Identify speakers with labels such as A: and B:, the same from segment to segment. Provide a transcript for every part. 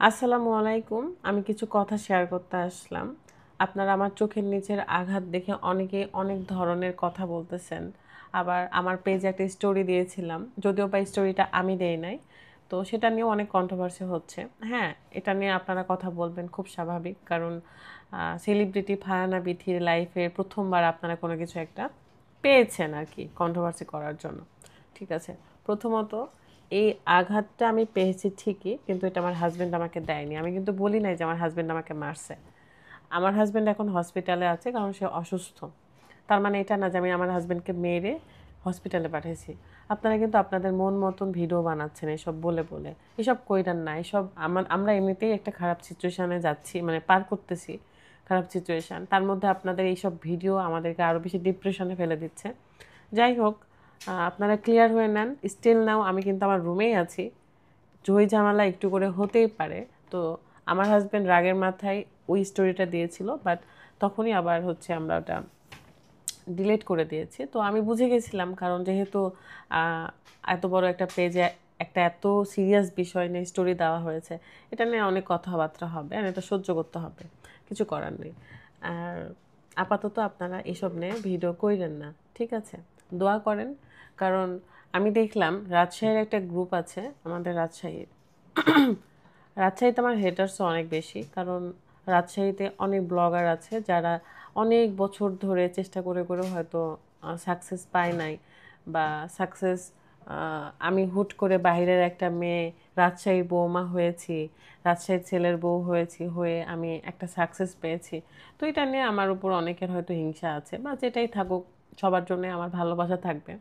A: আসসালামু আলাইকুম। আমি কিছু কথা শেয়ার করতে আসলাম। আপনারা আমার চোখের নিচের আঘাত দেখে অনেকেই অনেক ধরনের কথা বলতেছেন। আবার আমার পেজে একটা স্টোরি দিয়েছিলাম। যদিও বা স্টোরিটা আমি দেই নাই। তো সেটা নিয়েও অনেক কন্ট্রোভার্সি হচ্ছে। হ্যাঁ, এটা নিয়ে আপনারা কথা বলবেন খুব স্বাভাবিক। কারণ সেলিব্রিটি ফারহানা বিথির লাইফে ১ম বার আপনারা কোনো কিছু একটা পেয়েছেন আরকি কন্ট্রোভার্সি করার জন্য। ঠিক আছে? প্রথমত এই আঘাতটা আমি পেয়েছি ঠিকই, কিন্তু এটা আমার হাসব্যান্ড আমাকে দেয়নি। আমি কিন্তু বলি নাই যে আমার হাসব্যান্ড আমাকে মারছে। আমার হাসব্যান্ড এখন হসপিটালে আছে কারণ সে অসুস্থ। তার মানে এটা না যে আমি আমার হাসব্যান্ডকে মেরে হসপিটালে পাঠিয়েছি। আপনারা কিন্তু আপনাদের মন মতন ভিডিও বানাচ্ছেন এসব বলে বলে। এসব কইরান না। এসব আমরা এমনিতেই একটা খারাপ সিচুয়েশনে যাচ্ছি, মানে পার করতেছি খারাপ সিচুয়েশন। তার মধ্যে আপনাদের এইসব ভিডিও আমাদেরকে আরও বেশি ডিপ্রেশনে ফেলে দিচ্ছে। যাই হোক, আপনারা ক্লিয়ার হয়ে নেন। স্টিল নাও আমি কিন্তু আমার রুমেই আছি। ঝই ঝামেলা একটু করে হতেই পারে। তো আমার হাজব্যান্ড রাগের মাথায় ওই স্টোরিটা দিয়েছিল, বাট তখনই আবার হচ্ছে আমরা ওটা ডিলিট করে দিয়েছি। তো আমি বুঝে গেছিলাম, কারণ যেহেতু এত বড় একটা পেজে একটা এত সিরিয়াস বিষয় নিয়ে স্টোরি দেওয়া হয়েছে, এটা নিয়ে অনেক কথাবার্তা হবে আর এটা সহ্য করতে হবে, কিছু করার নেই। আর আপাতত আপনারা এসব নিয়ে ভিডিও কইরেন না, ঠিক আছে? দোয়া করেন। কারণ আমি দেখলাম রাজশাহীর একটা গ্রুপ আছে, আমাদের রাজশাহীতে আমার হেটার্সও অনেক বেশি। কারণ রাজশাহীতে অনেক ব্লগার আছে যারা অনেক বছর ধরে চেষ্টা করে করেও হয়তো সাকসেস পায় নাই, বা সাকসেস, আমি হুট করে বাইরের একটা মেয়ে রাজশাহীর বৌমা হয়েছি, রাজশাহীর ছেলের বউ হয়েছি, হয়ে আমি একটা সাকসেস পেয়েছি। তো এটা নিয়ে আমার উপর অনেকের হয়তো হিংসা আছে, বা যেটাই থাকুক, সবার জন্য আমার ভালোবাসা থাকবে।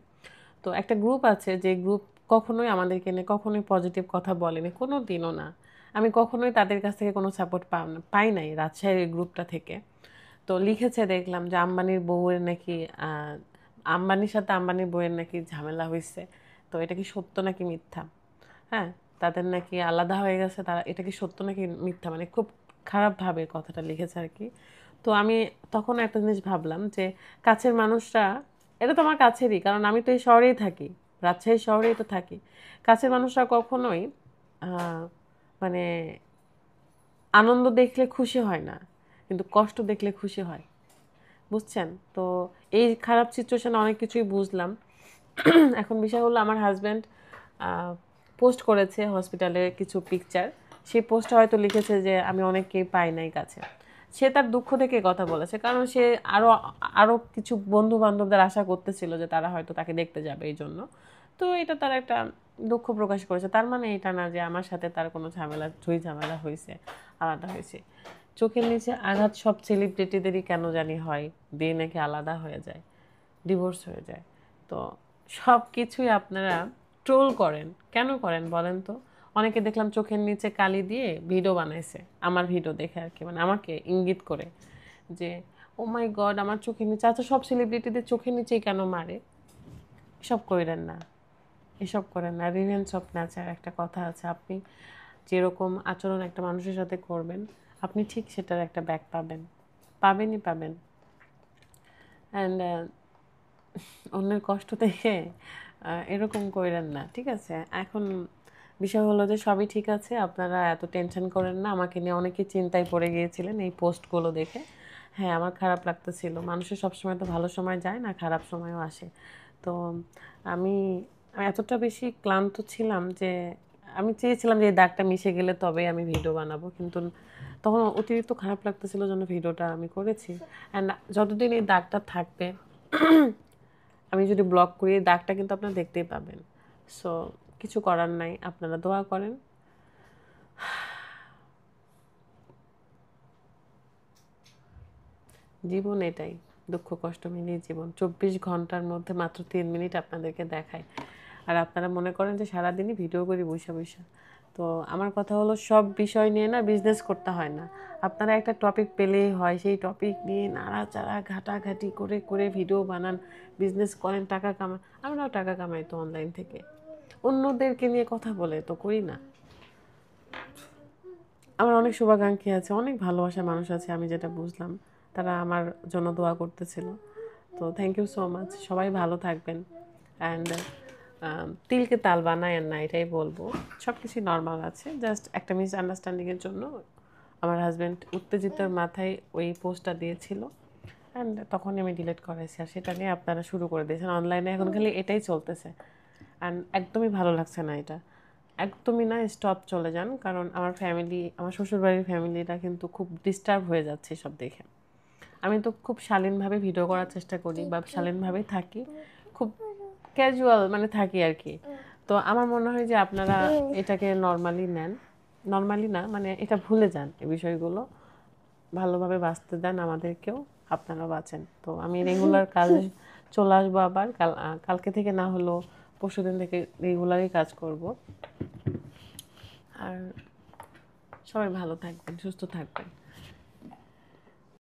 A: তো একটা গ্রুপ আছে যে গ্রুপ কখনোই আমাদেরকে নিয়ে কখনোই পজিটিভ কথা বলেনি, কোনো দিনও না। আমি কখনোই তাদের কাছ থেকে কোনো সাপোর্ট পাই নাই রাজশাহীর গ্রুপটা থেকে। তো লিখেছে দেখলাম যে আম্বানির বউয়ের নাকি আম্বানির সাথে আম্বানির বউয়ের নাকি ঝামেলা হয়েছে। তো এটা কি সত্য নাকি মিথ্যা? হ্যাঁ, তাদের নাকি আলাদা হয়ে গেছে, তারা এটা কি সত্য নাকি মিথ্যা, মানে খুব খারাপভাবে কথাটা লিখেছে আর কি। তো আমি তখন একটা জিনিস ভাবলাম যে কাছের মানুষরা, এটা তো আমার কাছেরই, কারণ আমি তো এই শহরেই থাকি, রাজশাহী শহরেই তো থাকি। কাছের মানুষরা কখনোই মানে আনন্দ দেখলে খুশি হয় না, কিন্তু কষ্ট দেখলে খুশি হয়, বুঝছেন? তো এই খারাপ সিচুয়েশনে অনেক কিছুই বুঝলাম। এখন বিষয় হলো আমার হাজব্যান্ড পোস্ট করেছে হসপিটালের কিছু পিকচার। সেই পোস্টে হয়তো লিখেছে যে আমি অনেককেই পাই নাই কাছে। সে তার দুঃখ থেকে কথা বলেছে, কারণ সে আরও আরও কিছু বন্ধু বান্ধবদের আশা করতেছিল যে তারা হয়তো তাকে দেখতে যাবে এই জন্য। তো এটা তার একটা দুঃখ প্রকাশ করেছে। তার মানে এটা না যে আমার সাথে তার কোনো ঝামেলা হয়েছে, আলাদা হয়েছে। চোখের নিচে আঘাত সব সেলিব্রিটিদেরই কেন জানি হয়, দিয়ে নাকি আলাদা হয়ে যায়, ডিভোর্স হয়ে যায়। তো সব কিছুই আপনারা ট্রোল করেন, কেন করেন বলেন তো? অনেকে দেখলাম চোখের নিচে কালি দিয়ে ভিডিও বানাইছে, আমার ভিডিও দেখে আর কি, মানে আমাকে ইঙ্গিত করে যে ও মাই গড আমার চোখের নিচে। আচ্ছা, সব সেলিব্রিটিদের চোখের নিচেই কেন মারে? এসব করেন না, এসব করেন না। রিভেঞ্জ অফ নেচার একটা কথা আছে। আপনি যেরকম আচরণ একটা মানুষের সাথে করবেন, আপনি ঠিক সেটার একটা ব্যাক পাবেন, পাবেনই পাবেন। অ্যান্ড অন্যের কষ্ট দেখে এরকম কইরেন না, ঠিক আছে? এখন বিষয় হলো যে সবই ঠিক আছে, আপনারা এত টেনশন করেন না। আমাকে নিয়ে অনেকে চিন্তায় পড়ে গিয়েছিলেন এই পোস্টগুলো দেখে। হ্যাঁ, আমার খারাপ লাগতেছিল। মানুষের সবসময় তো ভালো সময় যায় না, খারাপ সময়ও আসে। তো আমি আমি এতটা বেশি ক্লান্ত ছিলাম যে আমি চেয়েছিলাম যে এই দাগটা মিশে গেলে তবেই আমি ভিডিও বানাবো, কিন্তু তখন অতিরিক্ত খারাপ লাগতেছিল জন্য ভিডিওটা আমি করেছি। অ্যান্ড যতদিন এই দাগটা থাকবে, আমি যদি ব্লক করি, এই দাগটা কিন্তু আপনারা দেখতেই পাবেন। সো কিছু করার নাই, আপনারা দোয়া করেন। জীবন এটাই, দুঃখ কষ্ট মিলিয়ে জীবন। 24 ঘন্টার মধ্যে মাত্র 3 মিনিট আপনাদেরকে দেখায়, আর আপনারা মনে করেন যে সারাদিনই ভিডিও করি বৈশা বৈশা। তো আমার কথা হলো, সব বিষয় নিয়ে না বিজনেস করতে হয় না। আপনারা একটা টপিক পেলেই হয়, সেই টপিক নিয়ে নাড়াচাড়া ঘাটাঘাটি করে করে ভিডিও বানান, বিজনেস করেন, টাকা কামান। আমরাও টাকা কামাই তো অনলাইন থেকে, অন্যদেরকে নিয়ে কথা বলে তো করি না। আমার অনেক শুভাকাঙ্ক্ষী আছে, অনেক ভালোবাসার মানুষ আছে, আমি যেটা বুঝলাম তারা আমার জন্য দোয়া করতেছিল। তো থ্যাংক ইউ সো মাচ, সবাই ভালো থাকবেন। অ্যান্ড তিলকে তাল বানায় না, এটাই বলবো। সব কিছুই নর্মাল আছে, জাস্ট একটা মিসআন্ডারস্ট্যান্ডিংয়ের জন্য আমার হাজব্যান্ড উত্তেজিত মাথায় ওই পোস্টটা দিয়েছিল, অ্যান্ড তখনই আমি ডিলিট করেছি। আর সেটা নিয়ে আপনারা শুরু করে দিয়েছেন অনলাইনে, এখন খালি এটাই চলতেছে। অ্যান্ড একদমই ভালো লাগছে না এটা, একদমই না, স্টপ, চলে যান। কারণ আমার ফ্যামিলি, আমার শ্বশুরবাড়ির ফ্যামিলিটা কিন্তু খুব ডিস্টার্ব হয়ে যাচ্ছে সব দেখে। আমি তো খুব শালীনভাবে ভিডিও করার চেষ্টা করি বা শালীনভাবেই থাকি, খুব ক্যাজুয়াল মানে থাকি আর কি। তো আমার মনে হয় যে আপনারা এটাকে নর্মালি নেন, নর্মালি না মানে এটা ভুলে যান, এই বিষয়গুলো ভালোভাবে বাঁচতে দেন আমাদেরকেও, আপনারাও বাঁচেন। তো আমি রেগুলার কাজ চলে আসবো আবার কালকে থেকে, না হলেও পরশুদিন থেকে রেগুলারই কাজ করব। আর সবাই ভালো থাকবেন, সুস্থ থাকবেন।